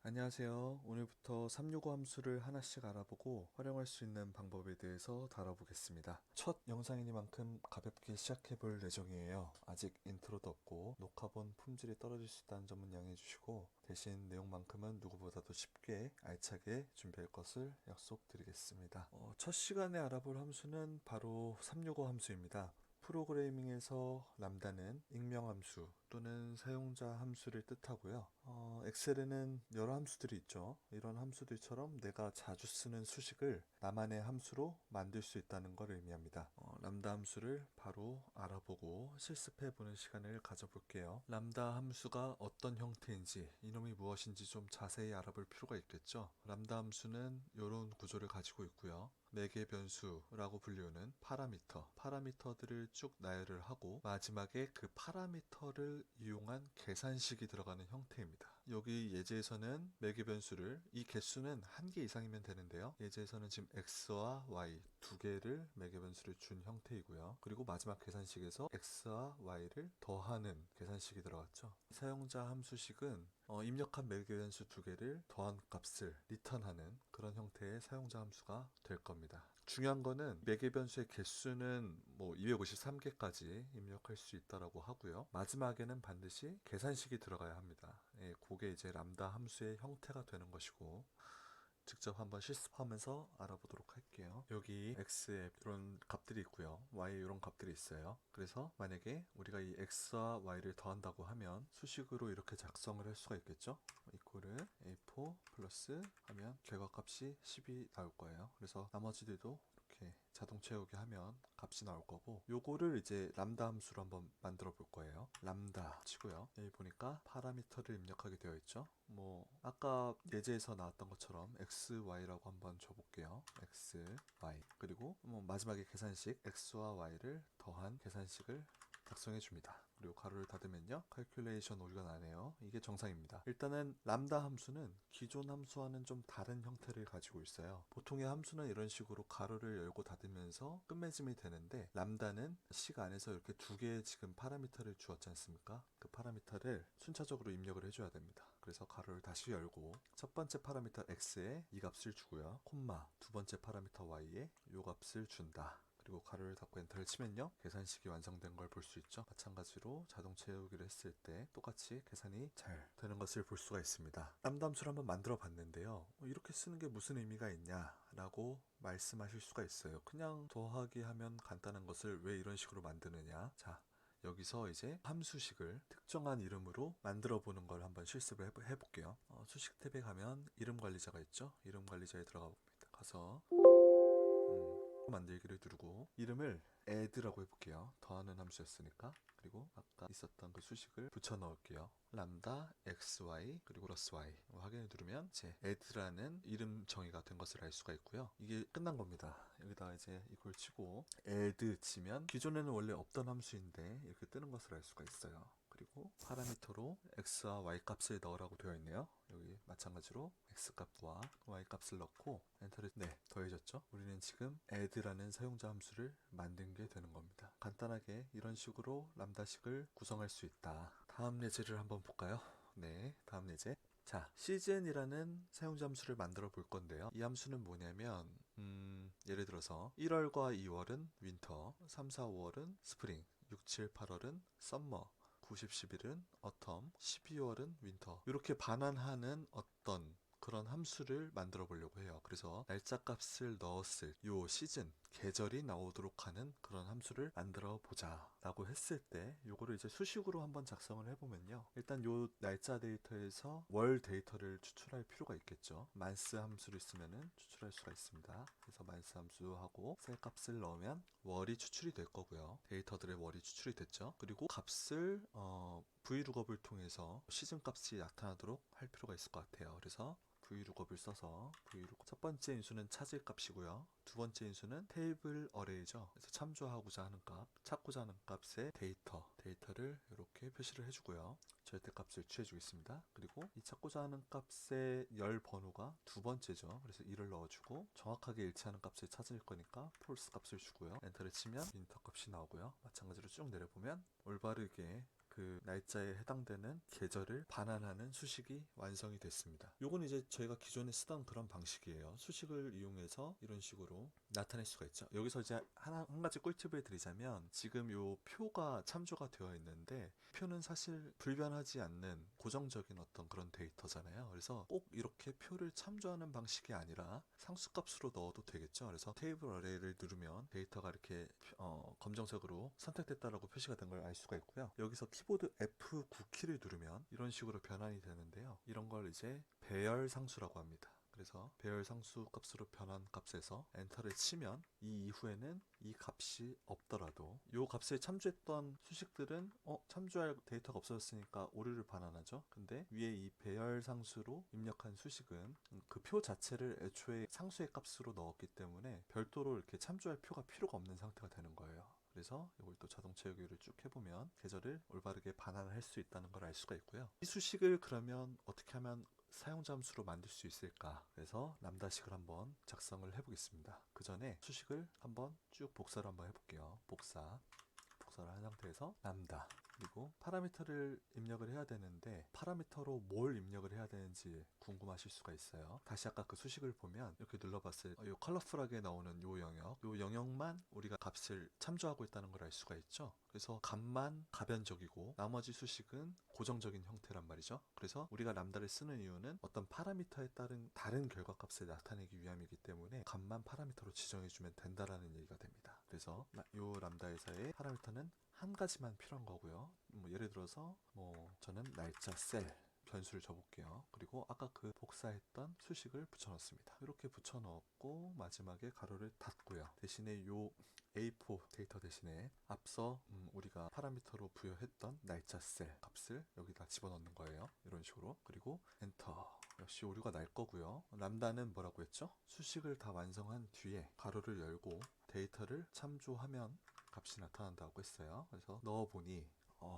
안녕하세요. 오늘부터 365 함수를 하나씩 알아보고 활용할 수 있는 방법에 대해서 다뤄보겠습니다. 첫 영상이니만큼 가볍게 시작해 볼 예정이에요. 아직 인트로도 없고 녹화본 품질이 떨어질 수 있다는 점은 양해해 주시고, 대신 내용만큼은 누구보다도 쉽게 알차게 준비할 것을 약속드리겠습니다. 첫 시간에 알아볼 함수는 바로 365 함수입니다. 프로그래밍에서 람다는 익명함수 또는 사용자 함수를 뜻하고요. 엑셀에는 여러 함수들이 있죠. 이런 함수들처럼 내가 자주 쓰는 수식을 나만의 함수로 만들 수 있다는 걸 의미합니다. 람다 함수를 바로 알아보고 실습해보는 시간을 가져볼게요. 람다 함수가 어떤 형태인지, 이놈이 무엇인지 좀 자세히 알아볼 필요가 있겠죠. 람다 함수는 이런 구조를 가지고 있고요. 매개 변수라고 불리우는 파라미터들을 쭉 나열을 하고, 마지막에 그 파라미터를 이용한 계산식이 들어가는 형태입니다. 여기 예제에서는 매개 변수를, 이 개수는 한 개 이상이면 되는데요, 예제에서는 지금 x와 y 두 개를 매개 변수를 준 형태이고요. 그리고 마지막 계산식에서 x와 y를 더하는 계산식이 들어갔죠. 사용자 함수식은 입력한 매개 변수 두 개를 더한 값을 리턴하는 그런 형태의 사용자 함수가 될 겁니다. 중요한 거는 매개 변수의 개수는 253개까지 입력할 수 있다라고 하고요. 마지막에는 반드시 계산식이 들어가야 합니다. 그게 이제 람다 함수의 형태가 되는 것이고, 직접 한번 실습하면서 알아보도록 할게요. 여기 x에 이런 값들이 있고요, y에 이런 값들이 있어요. 그래서 만약에 우리가 이 x와 y를 더한다고 하면 수식으로 이렇게 작성을 할 수가 있겠죠. 이코르 a4 플러스 하면 결과값이 10이 나올 거예요. 그래서 나머지들도 이렇게 자동 채우기 하면 값이 나올 거고, 요거를 이제 람다 함수로 한번 만들어 볼 거예요. 람다 치고요. 여기 보니까 파라미터를 입력하게 되어 있죠. 아까 예제에서 나왔던 것처럼 xy라고 한번 줘볼게요. xy. 그리고 마지막에 계산식 x와 y를 더한 계산식을 작성해 줍니다. 그리고 가로를 닫으면요, calculation 오류가 나네요. 이게 정상입니다. 일단은 람다 함수는 기존 함수와는 좀 다른 형태를 가지고 있어요. 보통의 함수는 이런 식으로 가로를 열고 닫으면서 끝맺음이 되는데, 람다는 식 안에서 이렇게 두 개의 지금 파라미터를 주었지 않습니까? 그 파라미터를 순차적으로 입력을 해줘야 됩니다. 그래서 가로를 다시 열고 첫 번째 파라미터 x에 이 값을 주고요, 콤마 두 번째 파라미터 y에 이 값을 준다. 그리고 가로를 닫고 엔터를 치면요, 계산식이 완성된 걸 볼 수 있죠. 마찬가지로 자동 채우기를 했을 때 똑같이 계산이 잘 되는 것을 볼 수가 있습니다. 람다 함수를 한번 만들어 봤는데요, 이렇게 쓰는 게 무슨 의미가 있냐 라고 말씀하실 수가 있어요. 그냥 더하기 하면 간단한 것을 왜 이런 식으로 만드느냐. 자, 여기서 이제 함수식을 특정한 이름으로 만들어 보는 걸 한번 실습을 해볼게요. 수식 탭에 가면 이름 관리자가 있죠. 이름 관리자에 들어가 봅니다. 가서 만들기를 누르고 이름을 add라고 해볼게요. 더하는 함수였으니까. 그리고 아까 있었던 그 수식을 붙여 넣을게요. 람다 xy 그리고 플러스 y 확인을 누르면 이제 add라는 이름 정의가 된 것을 알 수가 있고요. 이게 끝난 겁니다. 여기다 이제 이걸 치고 add 치면 기존에는 원래 없던 함수인데 이렇게 뜨는 것을 알 수가 있어요. 그리고 파라미터로 x와 y 값을 넣으라고 되어 있네요. 여기 마찬가지로 x 값과 y 값을 넣고 엔터를 더해졌죠. 우리는 지금 add라는 사용자 함수를 만든 게 되는 겁니다. 간단하게 이런 식으로 람다식을 구성할 수 있다. 다음 예제를 한번 볼까요? 다음 예제. 자, season이라는 사용자 함수를 만들어 볼 건데요. 이 함수는 뭐냐면 예를 들어서 1월과 2월은 윈터, 3, 4, 5월은 스프링, 6, 7, 8월은 썸머, 9, 10, 11은 어텀, 12월은 윈터, 이렇게 반환하는 어떤 그런 함수를 만들어 보려고 해요. 그래서 날짜 값을 넣었을 요 시즌, 계절이 나오도록 하는 그런 함수를 만들어 보자 라고 했을 때, 요거를 이제 수식으로 한번 작성을 해보면요, 일단 요 날짜 데이터에서 월 데이터를 추출할 필요가 있겠죠. 만스 함수를 쓰면은 추출할 수가 있습니다. 그래서 만스 함수하고 셀 값을 넣으면 월이 추출이 될 거고요. 데이터들의 월이 추출이 됐죠. 그리고 값을 vlookup을 통해서 시즌 값이 나타나도록 할 필요가 있을 것 같아요. 그래서 vlookup을 써서 첫 번째 인수는 찾을 값이고요, 두 번째 인수는 테이블 어레이죠. 그래서 참조하고자 하는 값, 찾고자 하는 값의 데이터를 이렇게 표시를 해주고요. 절대값을 취해주겠습니다. 그리고 이 찾고자 하는 값의 열 번호가 두 번째죠. 그래서 1을 넣어주고 정확하게 일치하는 값을 찾을 거니까 false 값을 주고요. 엔터를 치면 인터 값이 나오고요. 마찬가지로 쭉 내려보면 올바르게 그 그 날짜에 해당되는 계절을 반환하는 수식이 완성이 됐습니다. 요건 이제 저희가 기존에 쓰던 그런 방식이에요. 수식을 이용해서 이런 식으로 나타낼 수가 있죠. 여기서 이제 한 가지 꿀팁을 드리자면, 지금 요 표가 참조가 되어 있는데 표는 사실 불변하지 않는 고정적인 어떤 그런 데이터잖아요. 그래서 꼭 이렇게 표를 참조하는 방식이 아니라 상수값으로 넣어도 되겠죠. 그래서 테이블 어레이를 누르면 데이터가 이렇게 검정색으로 선택됐다라고 표시가 된 걸 알 수가 있고요. 여기서 키보드 F9 키를 누르면 이런 식으로 변환이 되는데요. 이런 걸 이제 배열 상수라고 합니다. 그래서 배열 상수 값으로 변한 값에서 엔터를 치면 이 이후에는 이 값이 없더라도 이 값에 참조했던 수식들은 참조할 데이터가 없어졌으니까 오류를 반환하죠. 근데 위에 이 배열 상수로 입력한 수식은 그 표 자체를 애초에 상수의 값으로 넣었기 때문에 별도로 이렇게 참조할 표가 필요가 없는 상태가 되는 거예요. 그래서 이걸 또 자동 채우기를 쭉 해보면 계절을 올바르게 반환을 할 수 있다는 걸 알 수가 있고요. 이 수식을 그러면 어떻게 하면 사용자 함수로 만들 수 있을까? 그래서 람다식을 한번 작성을 해보겠습니다. 그 전에 수식을 한번 쭉 복사를 한번 해볼게요. 복사를 한 상태에서 람다, 그리고 파라미터를 입력을 해야 되는데 파라미터로 뭘 입력을 해야 되는지 궁금하실 수가 있어요. 다시 아까 그 수식을 보면 이렇게 눌러봤을 때 이 컬러풀하게 나오는 요 영역만 우리가 값을 참조하고 있다는 걸 알 수가 있죠. 그래서 값만 가변적이고 나머지 수식은 고정적인 형태란 말이죠. 그래서 우리가 람다를 쓰는 이유는 어떤 파라미터에 따른 다른 결과값을 나타내기 위함이기 때문에 값만 파라미터로 지정해주면 된다라는 얘기가 됩니다. 그래서 이 람다에서의 파라미터는 한 가지만 필요한 거고요. 예를 들어서 저는 날짜 셀 변수를 줘볼게요. 그리고 아까 그 복사했던 수식을 붙여넣습니다. 이렇게 붙여넣었고 마지막에 가로를 닫고요. 대신에 요 A4 데이터 대신에 앞서 우리가 파라미터로 부여했던 날짜 셀 값을 여기다 집어넣는 거예요. 이런 식으로. 그리고 엔터. 역시 오류가 날 거고요. 람다는 뭐라고 했죠? 수식을 다 완성한 뒤에 가로를 열고 데이터를 참조하면 값이 나타난다고 했어요. 그래서 넣어보니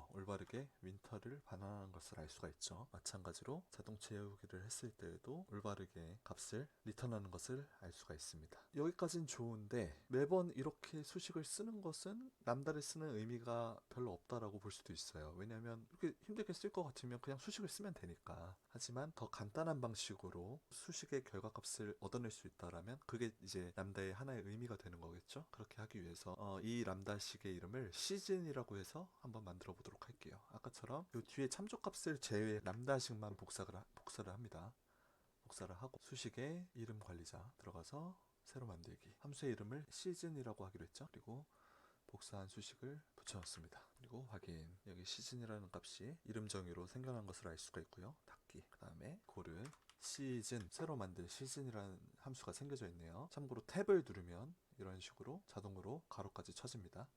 올바르게 윈터를 반환하는 것을 알 수가 있죠. 마찬가지로 자동 채우기를 했을 때에도 올바르게 값을 리턴하는 것을 알 수가 있습니다. 여기까지는 좋은데 매번 이렇게 수식을 쓰는 것은 람다를 쓰는 의미가 별로 없다라고 볼 수도 있어요. 왜냐하면 이렇게 힘들게 쓸 것 같으면 그냥 수식을 쓰면 되니까. 하지만 더 간단한 방식으로 수식의 결과값을 얻어낼 수 있다라면 그게 이제 람다의 하나의 의미가 되는 거겠죠. 그렇게 하기 위해서 이 람다식의 이름을 시즌이라고 해서 한번 만들어 보도록 할게요. 아까처럼 이 뒤에 참조값을 제외 람다식만 복사를 합니다. 복사를 하고 수식의 이름 관리자 들어가서 새로 만들기, 함수의 이름을 시즌이라고 하기로 했죠. 그리고 복사한 수식을 붙여넣습니다. 그리고 확인. 여기 시즌이라는 값이 이름 정의로 생겨난 것을 알 수가 있고요. 닫기. 그 다음에 고를 시즌, 새로 만든 시즌이라는 함수가 생겨져 있네요. 참고로 탭을 누르면 이런 식으로 자동으로 가로까지 쳐집니다.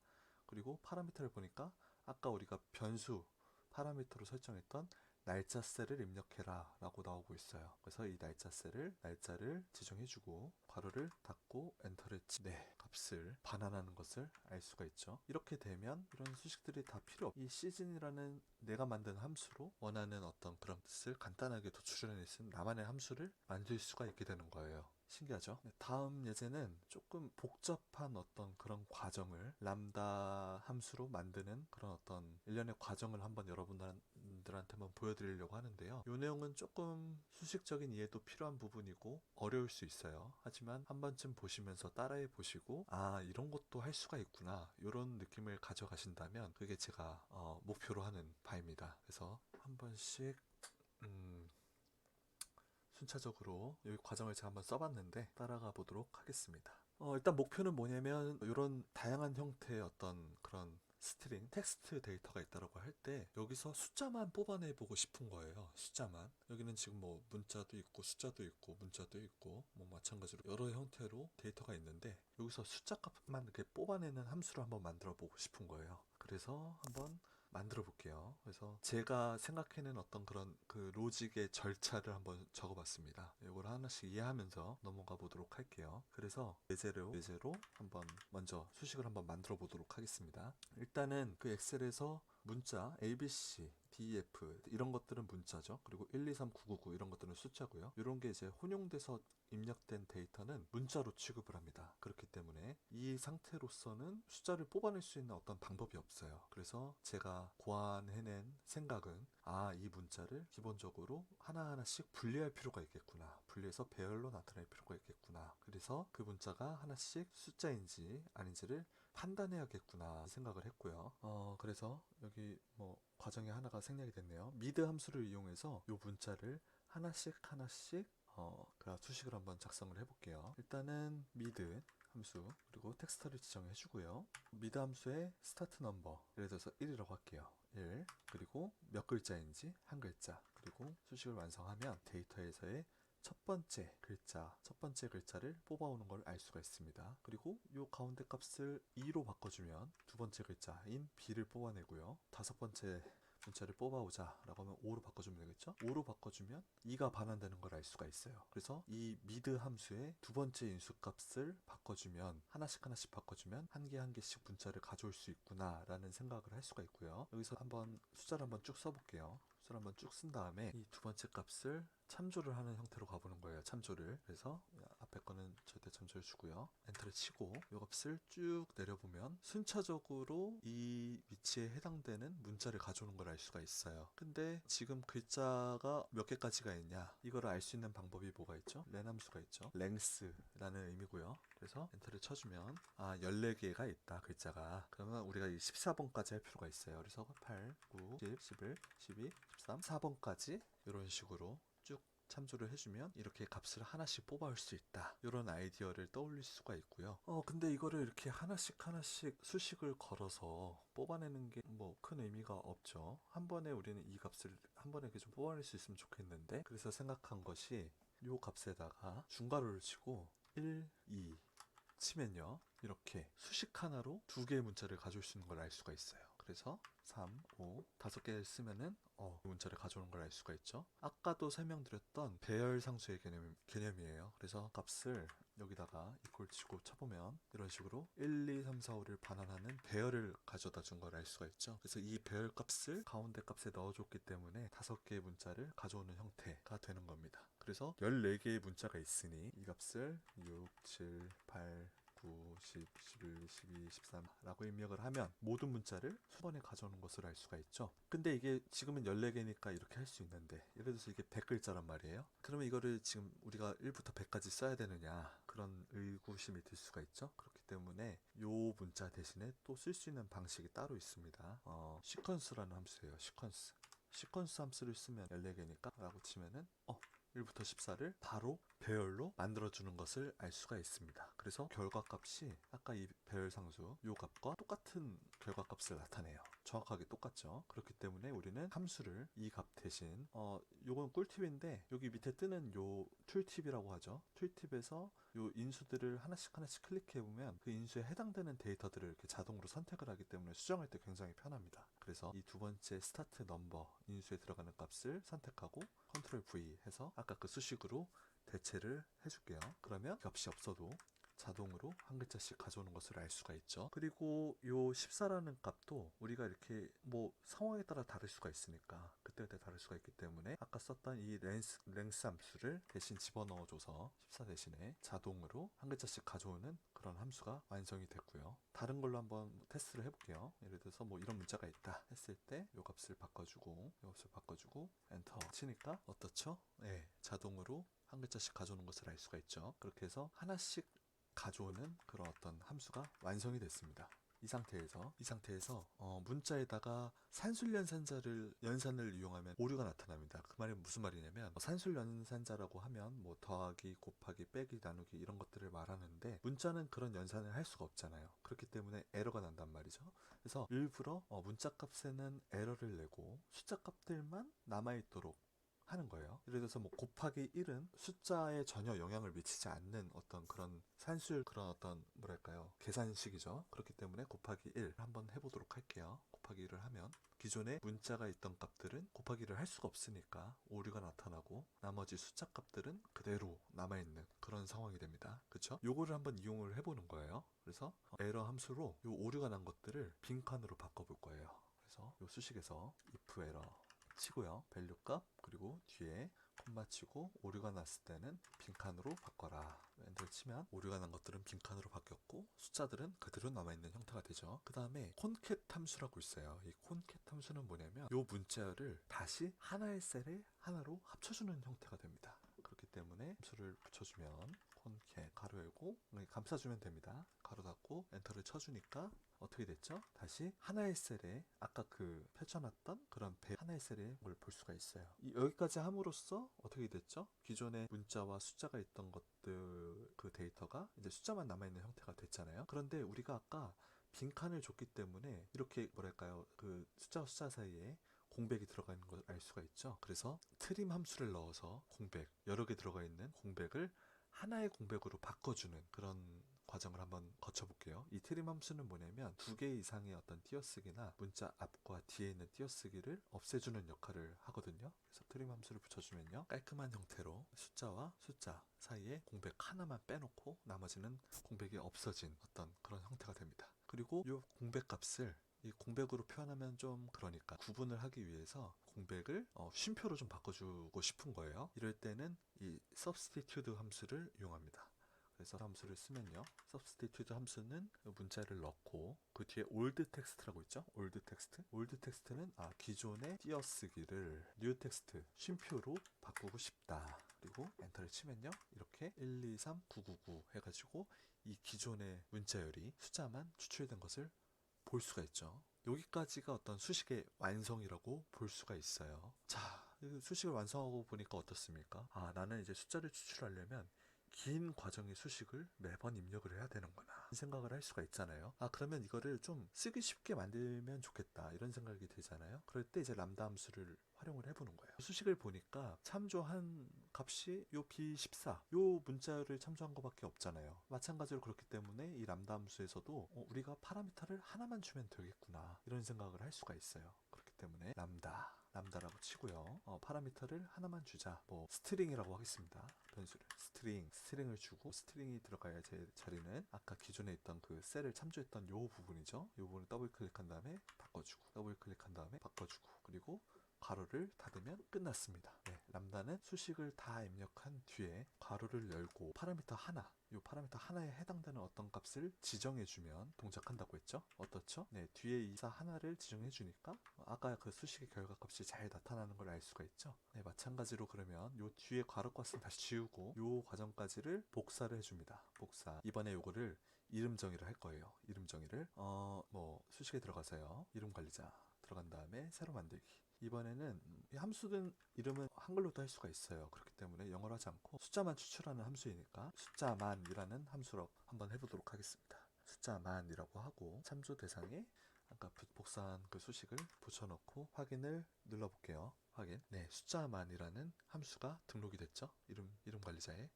그리고 파라미터를 보니까 아까 우리가 변수 파라미터로 설정했던 날짜 셀을 입력해라 라고 나오고 있어요. 그래서 이 날짜 셀을 날짜를 지정해주고 괄호를 닫고 엔터를 값을 반환하는 것을 알 수가 있죠. 이렇게 되면 이런 수식들이 다 필요 없. 이 시즌이라는 내가 만든 함수로 원하는 어떤 그런 뜻을 간단하게 도출해낼 수 있는 나만의 함수를 만들 수가 있게 되는 거예요. 신기하죠? 다음 예제는 조금 복잡한 어떤 그런 과정을 람다 함수로 만드는 그런 어떤 일련의 과정을 한번 여러분들한테 한번 보여드리려고 하는데요. 이 내용은 조금 수식적인 이해도 필요한 부분이고 어려울 수 있어요. 하지만 한 번쯤 보시면서 따라해 보시고 이런 것도 할 수가 있구나 이런 느낌을 가져가신다면 그게 제가 목표로 하는 바입니다. 그래서 한 번씩 순차적으로 이 과정을 제가 한번 써봤는데 따라가 보도록 하겠습니다. 일단 목표는 뭐냐면 이런 다양한 형태의 어떤 그런 스트링, 텍스트 데이터가 있다고 할 때 여기서 숫자만 뽑아내보고 싶은 거예요. 숫자만. 여기는 지금 문자도 있고 숫자도 있고 문자도 있고 마찬가지로 여러 형태로 데이터가 있는데 여기서 숫자 값만 이렇게 뽑아내는 함수를 한번 만들어 보고 싶은 거예요. 그래서 한번 만들어 볼게요. 그래서 제가 생각해낸 어떤 그런 그 로직의 절차를 한번 적어봤습니다. 이걸 하나씩 이해하면서 넘어가 보도록 할게요. 그래서 예제로 한번 먼저 수식을 한번 만들어 보도록 하겠습니다. 일단은 그 엑셀에서 문자 ABC, DEF 이런 것들은 문자죠. 그리고 123999 이런 것들은 숫자고요. 이런 게 이제 혼용돼서 입력된 데이터는 문자로 취급을 합니다. 그렇기 때문에 이 상태로서는 숫자를 뽑아낼 수 있는 어떤 방법이 없어요. 그래서 제가 고안해낸 생각은 이 문자를 기본적으로 하나하나씩 분리할 필요가 있겠구나. 분리해서 배열로 나타낼 필요가 있겠구나. 그래서 그 문자가 하나씩 숫자인지 아닌지를 판단해야겠구나 생각을 했고요. 그래서 여기 뭐 과정이 하나가 생략이 됐네요. 미드 함수를 이용해서 이 문자를 하나씩 그 수식을 한번 작성을 해볼게요. 일단은 미드 함수 그리고 텍스트를 지정해 주고요. 미드 함수의 스타트 넘버 예를 들어서 1이라고 할게요. 1 그리고 몇 글자인지 한 글자 그리고 수식을 완성하면 데이터에서의 첫 번째 글자를 뽑아오는 걸 알 수가 있습니다. 그리고 이 가운데 값을 2로 바꿔주면 두 번째 글자인 B를 뽑아내고요. 다섯 번째 문자를 뽑아오자 라고 하면 5로 바꿔주면 되겠죠? 5로 바꿔주면 2가 반환되는 걸 알 수가 있어요. 그래서 이 미드 함수의 두 번째 인수값을 바꿔주면 하나씩 바꿔주면 한 개씩 문자를 가져올 수 있구나 라는 생각을 할 수가 있고요. 여기서 한번 숫자를 한번 쭉 써볼게요. 숫자를 한번 쭉 쓴 다음에 이 두 번째 값을 참조를 하는 형태로 가보는 거예요. 참조를. 그래서 앞에 거는 절대 참조해 주고요. 엔터를 치고 이 값을 쭉 내려보면 순차적으로 이 위치에 해당되는 문자를 가져오는 걸 알 수가 있어요. 근데 지금 글자가 몇 개까지가 있냐 이걸 알 수 있는 방법이 뭐가 있죠? len 함수가 있죠. length라는 의미고요. 그래서 엔터를 쳐주면 14개가 있다 글자가. 그러면 우리가 이 14번까지 할 필요가 있어요. 그래서 8, 9, 10, 11, 12, 13, 4번까지 이런 식으로 쭉 참조를 해주면 이렇게 값을 하나씩 뽑아올 수 있다. 이런 아이디어를 떠올릴 수가 있고요. 근데 이거를 이렇게 하나씩 수식을 걸어서 뽑아내는 게 뭐 큰 의미가 없죠. 한 번에 우리는 이 값을 한 번에 이렇게 좀 뽑아낼 수 있으면 좋겠는데 그래서 생각한 것이 이 값에다가 중괄호를 치고 1, 2 치면요. 이렇게 수식 하나로 두 개의 문자를 가져올 수 있는 걸 알 수가 있어요. 그래서 3, 5, 5개를 쓰면은 문자를 가져오는 걸 알 수가 있죠. 아까도 설명드렸던 배열 상수의 개념이에요. 그래서 값을 여기다가 이퀄 치고 쳐보면 이런 식으로 1, 2, 3, 4, 5를 반환하는 배열을 가져다 준 걸 알 수가 있죠. 그래서 이 배열 값을 가운데 값에 넣어줬기 때문에 5개의 문자를 가져오는 형태가 되는 겁니다. 그래서 14개의 문자가 있으니 이 값을 6, 7, 8, 9, 10, 11, 12, 13 라고 입력을 하면 모든 문자를 한 번에 가져오는 것을 알 수가 있죠. 근데 이게 지금은 14개니까 이렇게 할 수 있는데 예를 들어서 이게 100글자란 말이에요. 그러면 이거를 지금 우리가 1부터 100까지 써야 되느냐 그런 의구심이 들 수가 있죠. 그렇기 때문에 요 문자 대신에 또 쓸 수 있는 방식이 따로 있습니다. 시퀀스라는 함수예요. 시퀀스 함수를 쓰면 14개니까 라고 치면은 1부터 14를 바로 배열로 만들어주는 것을 알 수가 있습니다. 그래서 결과값이 아까 이 배열 상수 요 값과 똑같은 결과값을 나타내요. 정확하게 똑같죠. 그렇기 때문에 우리는 함수를 이 값 대신 요건 꿀팁인데 여기 밑에 뜨는 요 툴팁이라고 하죠. 툴팁에서 요 인수들을 하나씩 클릭해보면 그 인수에 해당되는 데이터들을 이렇게 자동으로 선택을 하기 때문에 수정할 때 굉장히 편합니다. 그래서 이 두 번째 스타트 넘버 인수에 들어가는 값을 선택하고 컨트롤 V 해서 아까 그 수식으로 대체를 해줄게요. 그러면 값이 없어도 자동으로 한 글자씩 가져오는 것을 알 수가 있죠. 그리고 요 14라는 값도 우리가 이렇게 뭐 상황에 따라 다를 수가 있으니까 그때그때 다를 수가 있기 때문에 아까 썼던 이 랭스 함수를 대신 집어넣어줘서 14 대신에 자동으로 한 글자씩 가져오는 그런 함수가 완성이 됐고요. 다른 걸로 한번 테스트를 해볼게요. 예를 들어서 뭐 이런 문자가 있다 했을 때 요 값을 바꿔주고 엔터 치니까 어떻죠? 네, 자동으로 한 글자씩 가져오는 것을 알 수가 있죠. 그렇게 해서 하나씩 가져오는 그런 어떤 함수가 완성이 됐습니다. 이 상태에서 문자에다가 연산을 이용하면 오류가 나타납니다. 그 말이 무슨 말이냐면 산술 연산자라고 하면 뭐 더하기, 곱하기, 빼기, 나누기 이런 것들을 말하는데 문자는 그런 연산을 할 수가 없잖아요. 그렇기 때문에 에러가 난단 말이죠. 그래서 일부러 문자 값에는 에러를 내고 숫자 값들만 남아있도록 하는 거예요. 예를 들어서 뭐 곱하기 1은 숫자에 전혀 영향을 미치지 않는 어떤 그런 산술 그런 어떤 뭐랄까요 계산식이죠. 그렇기 때문에 곱하기 1 한번 해보도록 할게요. 곱하기 1을 하면 기존에 문자가 있던 값들은 곱하기 1을 할 수가 없으니까 오류가 나타나고 나머지 숫자 값들은 그대로 남아있는 그런 상황이 됩니다. 그쵸? 요거를 한번 이용을 해보는 거예요. 그래서 에러 함수로 요 오류가 난 것들을 빈칸으로 바꿔볼 거예요. 그래서 이 수식에서 if 에러 치고요. 밸류 값 그리고 뒤에 콤마 치고 오류가 났을 때는 빈칸으로 바꿔라. 엔터를 치면 오류가 난 것들은 빈칸으로 바뀌었고 숫자들은 그대로 남아있는 형태가 되죠. 그 다음에 콘캣 함수라고 있어요. 이 콘캣 함수는 뭐냐면 이 문자열을 다시 하나의 셀에 하나로 합쳐주는 형태가 됩니다. 그렇기 때문에 함수를 붙여주면 콘캣 가로 열고 감싸주면 됩니다. 가로 닫고 엔터를 쳐주니까 어떻게 됐죠? 다시 하나의 셀에 아까 그 펼쳐놨던 그런 하나의 셀에 뭘 볼 수가 있어요. 여기까지 함으로써 어떻게 됐죠? 기존에 문자와 숫자가 있던 것들 그 데이터가 이제 숫자만 남아있는 형태가 됐잖아요. 그런데 우리가 아까 빈칸을 줬기 때문에 이렇게 뭐랄까요? 그 숫자와 숫자 사이에 공백이 들어가 있는 걸 알 수가 있죠. 그래서 트림 함수를 넣어서 공백, 여러 개 들어가 있는 공백을 하나의 공백으로 바꿔주는 그런 과정을 한번 거쳐볼게요. 이 트림 함수는 뭐냐면 두 개 이상의 어떤 띄어쓰기나 문자 앞과 뒤에 있는 띄어쓰기를 없애주는 역할을 하거든요. 그래서 트림 함수를 붙여주면요. 깔끔한 형태로 숫자와 숫자 사이에 공백 하나만 빼놓고 나머지는 공백이 없어진 어떤 그런 형태가 됩니다. 그리고 이 공백 값을 이 공백으로 표현하면 좀 그러니까 구분을 하기 위해서 공백을 쉼표로 좀 바꿔주고 싶은 거예요. 이럴 때는 이 substitute 함수를 이용합니다. 그래서 함수를 쓰면요. substitute 함수는 문자를 넣고 그 뒤에 old text라고 있죠. old text. old text는 기존의 띄어쓰기를 new text 쉼표로 바꾸고 싶다. 그리고 엔터를 치면요. 이렇게 123999 해가지고 이 기존의 문자열이 숫자만 추출된 것을 볼 수가 있죠. 여기까지가 어떤 수식의 완성이라고 볼 수가 있어요. 자, 수식을 완성하고 보니까 어떻습니까? 나는 이제 숫자를 추출하려면 긴 과정의 수식을 매번 입력을 해야 되는구나 이 생각을 할 수가 있잖아요. 그러면 이거를 좀 쓰기 쉽게 만들면 좋겠다 이런 생각이 들잖아요. 그럴 때 이제 람다 함수를 활용을 해보는 거예요. 수식을 보니까 참조한 값이 요 B14 요 문자를 참조한 것밖에 없잖아요. 마찬가지로 그렇기 때문에 이 람다 함수에서도 우리가 파라미터를 하나만 주면 되겠구나 이런 생각을 할 수가 있어요. 그렇기 때문에 람다라고 치고요. 파라미터를 하나만 주자. 뭐 스트링이라고 하겠습니다. 변수를 스트링을 주고 스트링이 들어가야 제 자리는 아까 기존에 있던 그 셀을 참조했던 요 부분이죠. 요 부분을 더블 클릭한 다음에 바꿔주고 더블 클릭한 다음에 바꿔주고 그리고 괄호를 닫으면 끝났습니다. 네, 람다는 수식을 다 입력한 뒤에 괄호를 열고 파라미터 하나, 이 파라미터 하나에 해당되는 어떤 값을 지정해주면 동작한다고 했죠? 어떻죠? 네, 뒤에 이사 하나를 지정해주니까 아까 그 수식의 결과값이 잘 나타나는 걸 알 수가 있죠? 네, 마찬가지로 그러면 이 뒤에 괄호값은 다시 지우고 이 과정까지를 복사를 해줍니다. 복사. 이번에 요거를 이름 정의를 할 거예요. 이름 정의를 뭐 수식에 들어가서요. 이름 관리자 들어간 다음에 새로 만들기. 이번에는 이 함수든 이름은 한글로도 할 수가 있어요. 그렇기 때문에 영어로 하지 않고 숫자만 추출하는 함수이니까 숫자만이라는 함수로 한번 해보도록 하겠습니다. 숫자만이라고 하고 참조 대상에 아까 복사한 그 수식을 붙여넣고 확인을 눌러볼게요. 확인. 네, 숫자만이라는 함수가 등록이 됐죠. 이름 관리자에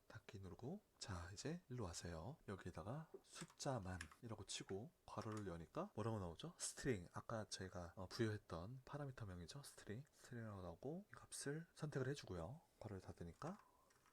닫기 누르고 자 이제 일로 와서요. 여기에다가 숫자만이라고 치고 괄호를 여니까 뭐라고 나오죠? 스트링. 아까 제가 부여했던 파라미터명이죠. 스트링이라고 나오고 이 값을 선택을 해주고요. 괄호를 닫으니까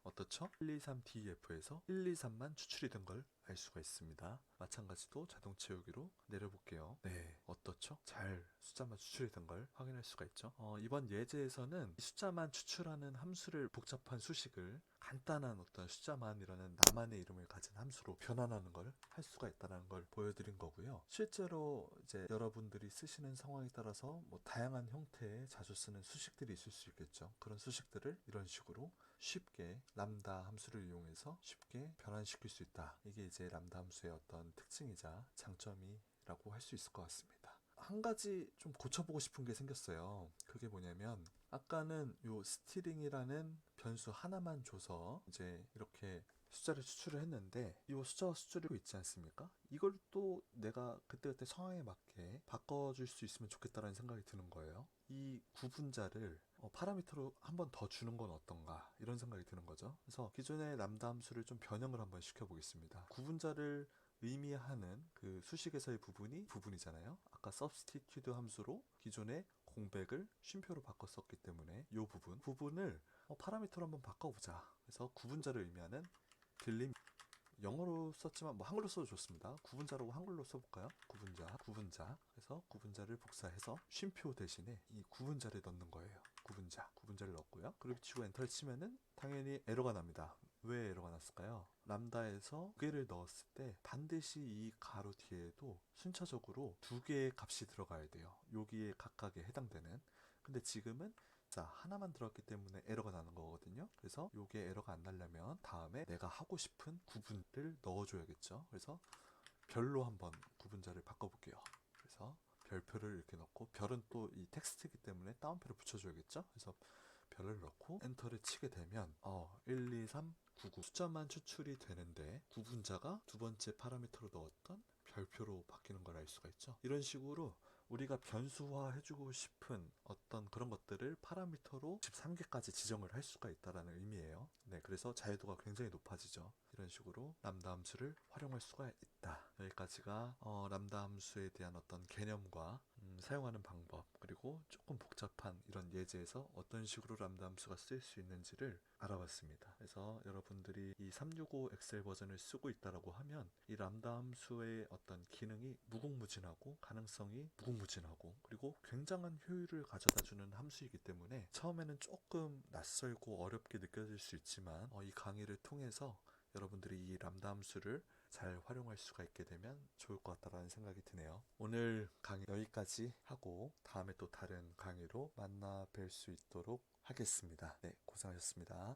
어떻죠? 123DEF에서 123만 추출이 된 걸 알 수가 있습니다. 마찬가지로 자동 채우기로 내려볼게요. 네, 어떻죠? 잘 숫자만 추출이 된 걸 확인할 수가 있죠. 이번 예제에서는 숫자만 추출하는 함수를 복잡한 수식을 간단한 어떤 숫자만이라는 나만의 이름을 가진 함수로 변환하는 걸 할 수가 있다는 걸 보여드린 거고요. 실제로 이제 여러분들이 쓰시는 상황에 따라서 뭐 다양한 형태의 자주 쓰는 수식들이 있을 수 있겠죠. 그런 수식들을 이런 식으로 쉽게 람다 함수를 이용해서 쉽게 변환시킬 수 있다. 이게 이제 람다 함수의 어떤 특징이자 장점이라고 할 수 있을 것 같습니다. 한 가지 좀 고쳐보고 싶은 게 생겼어요. 그게 뭐냐면 아까는 요 스트링이라는 변수 하나만 줘서 이제 이렇게 숫자를 추출을 했는데 이 숫자와 숫자를 있지 않습니까? 이걸 또 내가 그때그때 상황에 맞게 바꿔줄 수 있으면 좋겠다라는 생각이 드는 거예요. 이 구분자를 파라미터로 한 번 더 주는 건 어떤가 이런 생각이 드는 거죠. 그래서 기존의 람다 함수를 좀 변형을 한번 시켜보겠습니다. 구분자를 의미하는 그 수식에서의 부분이잖아요. 아까 substitute 함수로 기존의 공백을 쉼표로 바꿨었기 때문에 이 부분을 파라미터로 한번 바꿔보자. 그래서 구분자를 의미하는 영어로 썼지만 뭐 한글로 써도 좋습니다. 구분자라고 한글로 써볼까요? 구분자. 그래서 구분자를 복사해서 쉼표 대신에 이 구분자를 넣는 거예요. 구분자를 넣고요. 그리고 치고 엔터를 치면은 당연히 에러가 납니다. 왜 에러가 났을까요? 람다에서 두 개를 넣었을 때 반드시 이 가로 뒤에도 순차적으로 두 개의 값이 들어가야 돼요. 여기에 각각에 해당되는. 근데 지금은 자, 하나만 들어갔기 때문에 에러가 나는 거거든요. 그래서 요게 에러가 안 나려면 다음에 내가 하고 싶은 구분을 넣어줘야겠죠. 그래서 별로 한번 구분자를 바꿔볼게요. 그래서 별표를 이렇게 넣고, 별은 또 이 텍스트이기 때문에 따옴표를 붙여줘야겠죠. 그래서 별을 넣고 엔터를 치게 되면 1, 2, 3, 9, 9 숫자만 추출이 되는데 구분자가 두 번째 파라미터로 넣었던 별표로 바뀌는 걸 알 수가 있죠. 이런 식으로 우리가 변수화 해주고 싶은 어떤 그런 것들을 파라미터로 13개까지 지정을 할 수가 있다는 의미예요. 네, 그래서 자유도가 굉장히 높아지죠. 이런 식으로 람다 함수를 활용할 수가 있다. 여기까지가 람다 함수에 대한 어떤 개념과 사용하는 방법, 그리고 조금 복잡한 이런 예제에서 어떤 식으로 람다 함수가 쓰일 수 있는지를 알아봤습니다. 그래서 여러분들이 이 365 엑셀 버전을 쓰고 있다라고 하면 이 람다 함수의 어떤 기능이 무궁무진하고 가능성이 무궁무진하고 그리고 굉장한 효율을 가져다주는 함수이기 때문에 처음에는 조금 낯설고 어렵게 느껴질 수 있지만 이 강의를 통해서 여러분들이 이 람다 함수를 잘 활용할 수가 있게 되면 좋을 것 같다라는 생각이 드네요. 오늘 강의 여기까지 하고 다음에 또 다른 강의로 만나 뵐 수 있도록 하겠습니다. 네, 고생하셨습니다.